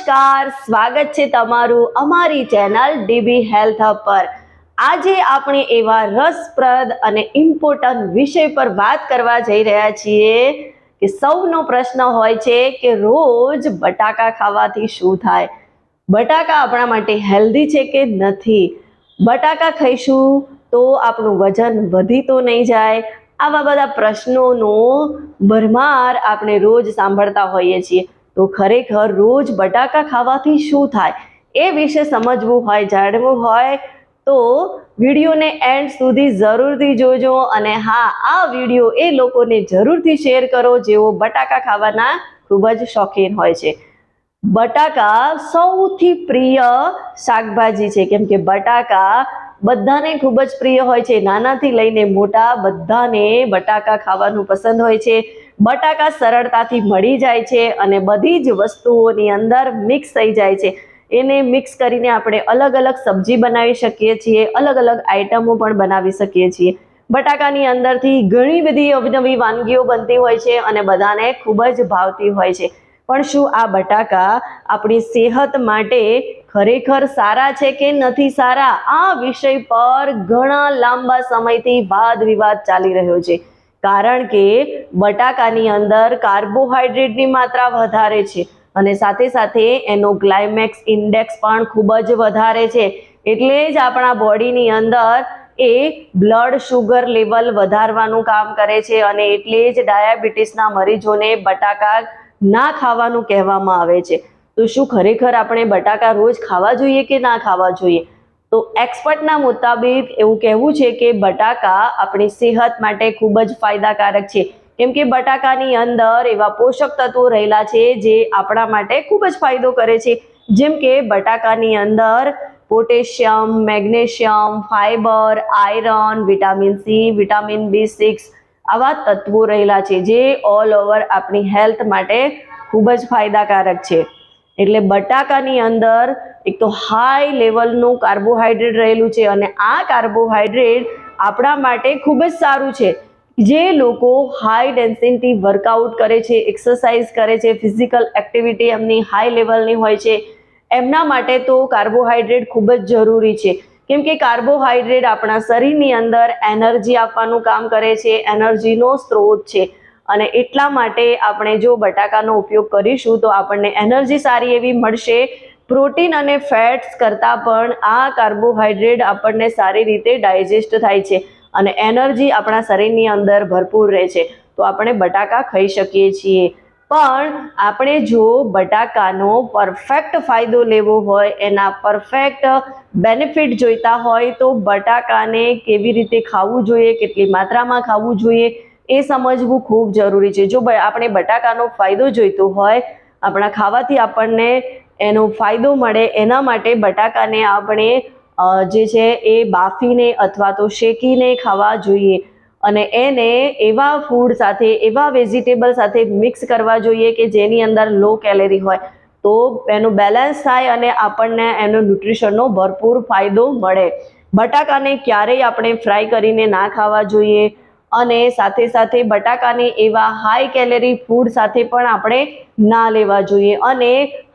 નમસ્કાર, સ્વાગત છે તમારું અમારી ચેનલ ડીબી હેલ્થ હબ પર। આજે આપણે એવા રસપ્રદ અને ઇમ્પોર્ટન્ટ વિષય પર વાત કરવા જઈ રહ્યા છીએ કે સૌનો પ્રશ્ન હોય છે કે રોજ બટાકા ખાવાથી શું થાય, બટાકા આપણા માટે હેલ્ધી છે કે નથી, બટાકા ખાઈશું તો આપણું વજન વધી તો નહીં જાય। આવા બધા પ્રશ્નોનો ભરમાર આપણે રોજ સાંભળતા હોઈએ છીએ। તો ખરેખર રોજ બટાકા ખાવાથી શું થાય એ વિશે સમજવું હોય, જાણવું હોય તો વિડીયોને એન્ડ સુધી જરૂરથી જોજો। અને હા, આ વિડીયો એ લોકોને જરૂરથી શેર કરો જેઓ બટાકા ખાવાના ખૂબ જ શોખીન હોય છે। બટાકા સૌથી પ્રિય શાકભાજી છે, કેમ કે બટાકા બધાને ખૂબ જ પ્રિય હોય છે। નાનાથી લઈને મોટા બધાને બટાકા ખાવાનું પસંદ હોય છે। બટાકા સરળતાથી મળી જાય છે અને બધી જ વસ્તુઓની અંદર મિક્સ થઈ જાય છે। એને મિક્સ કરીને આપણે અલગ અલગ સબ્જી બનાવી શકીએ છીએ, અલગ અલગ આઈટમો પણ બનાવી શકીએ છીએ। બટાકાની અંદરથી ઘણી બધી અવનવી વાનગીઓ બનતી હોય છે અને બધાને ખૂબ જ ભાવતી હોય છે। પણ શું આ બટાકા આપણી સેહત માટે ખરેખર સારા છે કે નથી સારા, આ વિષય પર ઘણા લાંબા સમયથી વાદ વિવાદ ચાલી રહ્યો છે। કારણ કે બટાકાની અંદર કાર્બોહાઈડ્રેટની માત્રા વધારે છે અને સાથે સાથે એનો ગ્લાયમેક્સ ઇન્ડેક્સ પણ ખૂબ જ વધારે છે। એટલે જ આપણા બોડીની અંદર એ બ્લડ શુગર લેવલ વધારવાનું કામ કરે છે અને એટલે જ ડાયાબિટીસના મરીજોને બટાકા ના ખાવાનું કહેવામાં આવે છે। તો શું ખરેખર આપણે બટાકા રોજ ખાવા જોઈએ કે ના ખાવા જોઈએ? તો એક્સપર્ટના મુતાબિક એવું કહેવું છે કે બટાકા આપણી સેહત માટે ખૂબ જ ફાયદાકારક છે, કેમ કે બટાકાની અંદર એવા પોષક તત્વો રહેલા છે જે આપણા માટે ખૂબ જ ફાયદો કરે છે। જેમ કે બટાકાની અંદર potassium, magnesium, fibre, iron, vitamin C, vitamin B6 આવા તત્વો રહેલા છે જે ઓલ ઓવર આપણી હેલ્થ માટે ખૂબ જ ફાયદાકારક છે। એટલે બટાકાની અંદર એક તો હાઈ લેવલનું કાર્બોહાઈડ્રેટ રહેલું છે અને આ કાર્બોહાઈડ્રેટ આપણા માટે ખૂબ જ સારું છે। જે લોકો હાઈ ડેન્સિટી વર્કઆઉટ કરે છે, એક્સરસાઇઝ કરે છે, ફિઝિકલ એક્ટિવિટી એમની હાઈ લેવલની હોય છે, એમના માટે તો કાર્બોહાઈડ્રેટ ખૂબ જ જરૂરી છે। કેમ કે કાર્બોહાઈડ્રેટ આપણા શરીરની અંદર એનર્જી આપવાનું કામ કરે છે, એનર્જીનો સ્ત્રોત છે અને એટલા માટે આપણે જો બટાકાનો ઉપયોગ કરીશું તો આપણને એનર્જી સારી એવી મળશે। પ્રોટીન અને ફેટ્સ કરતાં પણ આ કાર્બોહાઈડ્રેટ આપણને સારી રીતે ડાયજેસ્ટ થાય છે અને એનર્જી આપણા શરીરની અંદર ભરપૂર રહે છે। તો આપણે બટાકા ખાઈ શકીએ છીએ, પણ આપણે જો બટાકાનો પરફેક્ટ ફાયદો લેવો હોય, એના પરફેક્ટ બેનિફિટ જોઈતા હોય તો બટાકાને કેવી રીતે ખાવું જોઈએ, કેટલી માત્રામાં ખાવું જોઈએ એ સમજવું ખૂબ જરૂરી છે। જો આપણે બટાકાનો ફાયદો જોઈતો હોય, આપણા ખાવાથી આપણને એનો ફાયદો મળે, એના માટે બટાકાને આપણે જે છે એ બાફીને અથવા તો શેકીને ખાવા જોઈએ અને એને એવા ફૂડ સાથે, એવા વેજીટેબલ સાથે મિક્સ કરવા જોઈએ કે જેની અંદર લો કેલેરી હોય, તો એનું બેલેન્સ થાય અને આપણને એનો ન્યુટ્રિશનનો ભરપૂર ફાયદો મળે। બટાકાને ક્યારેય આપણે ફ્રાય કરીને ના ખાવા જોઈએ અને સાથે સાથે બટાકાને એવા હાઈ કેલેરી ફૂડ સાથે પણ આપણે ના લેવા જોઈએ અને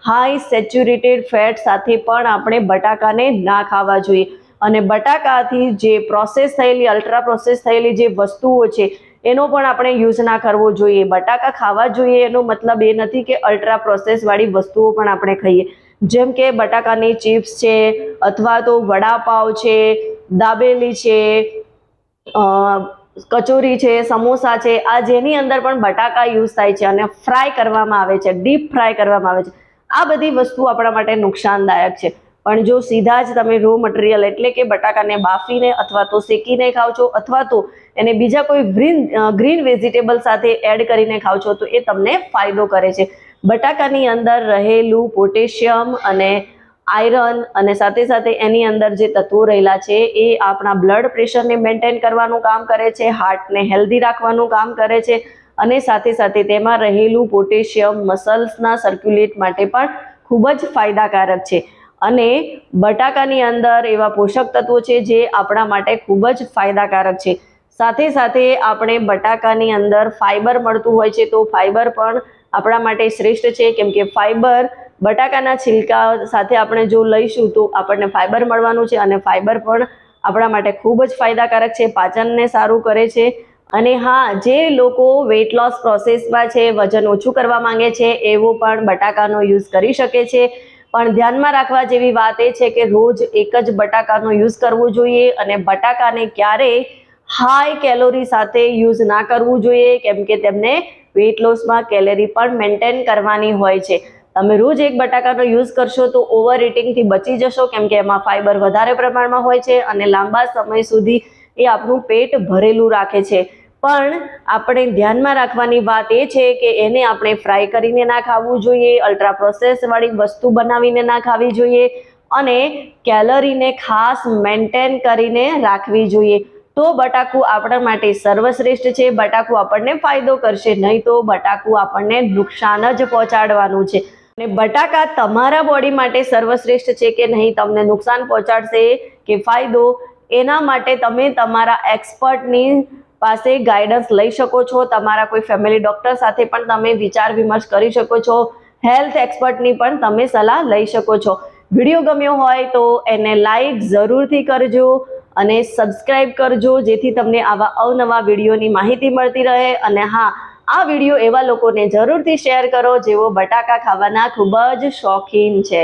હાઈ સેચ્યુરેટેડ ફેટ સાથે પણ આપણે બટાકાને ના ખાવા જોઈએ। અને બટાકાથી જે પ્રોસેસ થયેલી, અલ્ટ્રા પ્રોસેસ થયેલી જે વસ્તુઓ છે એનો પણ આપણે યુઝ ના કરવો જોઈએ। બટાકા ખાવા જોઈએ એનો મતલબ એ નથી કે અલ્ટ્રા પ્રોસેસ વાળી વસ્તુઓ પણ આપણે ખાઈએ, જેમ કે બટાકાની ચિપ્સ છે અથવા તો વડાપાવ છે, દાબેલી છે, કચોરી છે, સમોસા છે, આ જેની અંદર પણ બટાકા યુઝ થાય છે અને ફ્રાય કરવામાં આવે છે, ડીપ ફ્રાય કરવામાં આવે છે, આ બધી વસ્તુ આપણા માટે નુકસાનદાયક છે। પણ જો સીધા જ તમે રો મટીરિયલ એટલે કે બટાકાને બાફીને અથવા તો શેકીને ખાવ છો અથવા તો એને બીજા કોઈ ગ્રીન વેજીટેબલ સાથે એડ કરીને ખાવ છો તો એ તમને ફાયદો કરે છે। બટાકાની અંદર રહેલું પોટેશિયમ અને આયરન અને સાથે સાથે એની અંદર જે તત્વો રહેલા છે એ આપણા બ્લડ પ્રેશરને મેન્ટેન કરવાનું કામ કરે છે, હાર્ટને હેલ્ધી રાખવાનું કામ કરે છે અને સાથે સાથે તેમાં રહેલું પોટેશિયમ મસલ્સના સર્ક્યુલેટ માટે પણ ખૂબ જ ફાયદાકારક છે। અને બટાકાની અંદર એવા પોષક તત્વો છે જે આપણા માટે ખૂબ જ ફાયદાકારક છે। સાથે સાથે આપણે બટાકાની અંદર ફાઈબર મળતું હોય છે, તો ફાઈબર પણ આપણા માટે શ્રેષ્ઠ છે, કેમ કે ફાઈબર બટાકાના છિલકા સાથે આપણે જો લઈશું તો આપણને ફાઇબર મળવાનું છે, અને ફાઇબર પણ આપણા માટે ખૂબ જ ફાયદાકારક છે, પાચનને સારું કરે છે. અને હા, જે લોકો વેટ લોસ પ્રોસેસમાં છે, વજન ઓછું કરવા માંગે છે, એવો પણ બટાકાનો યુઝ કરી શકે છે. પણ ધ્યાનમાં રાખવા જેવી વાત એ છે કે રોજ એક જ બટાકાનો યુઝ કરવો જોઈએ, અને બટાકાને ક્યારેય હાઈ કેલોરી સાથે યુઝ ના કરવું જોઈએ, કેમ કે તેમને વેટ લોસમાં કેલેરી પણ મેન્ટેન કરવાની હોય છે. તમે રોજ એક બટાકાનો યુઝ કરશો તો ઓવર ઇટિંગથી બચી જશો, કેમ કે એમાં ફાઇબર વધારે પ્રમાણમાં હોય છે અને લાંબા સમય સુધી એ આપણું પેટ ભરેલું રાખે છે. પણ આપણે ધ્યાનમાં રાખવાની વાત એ છે કે એને આપણે ફ્રાય કરીને ના ખાવું જોઈએ, અલ્ટ્રા પ્રોસેસ વાળી વસ્તુ બનાવીને ના ખાવી જોઈએ, અને કેલરીને ખાસ મેન્ટેન કરીને રાખવી જોઈએ. તો બટાકું આપણા માટે સર્વશ્રેષ્ઠ છે. બટાકું આપણને ફાયદો કરશે, નહીં તો બટાકું આપણને નુકસાન જ પહોંચાડવાનું છે. અને બટાકા તમારા બોડી માટે સર્વશ્રેષ્ઠ છે કે નહીં, તમને નુકસાન પહોંચાડશે કે ફાયદો, એના માટે તમે તમારા એક્સપર્ટની પાસે ગાઈડન્સ લઈ શકો છો. તમારા કોઈ ફેમિલી ડોક્ટર સાથે પણ તમે વિચાર વિમર્શ કરી શકો છો. હેલ્થ એક્સપર્ટની પણ તમે સલાહ લઈ શકો છો. વિડીયો ગમ્યો હોય તો એને લાઈક જરૂરથી કરજો અને સબસ્ક્રાઇબ કરજો, જેથી તમને આવા અવનવા વિડીયોની માહિતી મળતી રહે. અને હા, આ વિડીયો એવા લોકોને જરૂરથી શેર કરો જેઓ બટાકા ખાવાના ખૂબ જ શોખીન છે.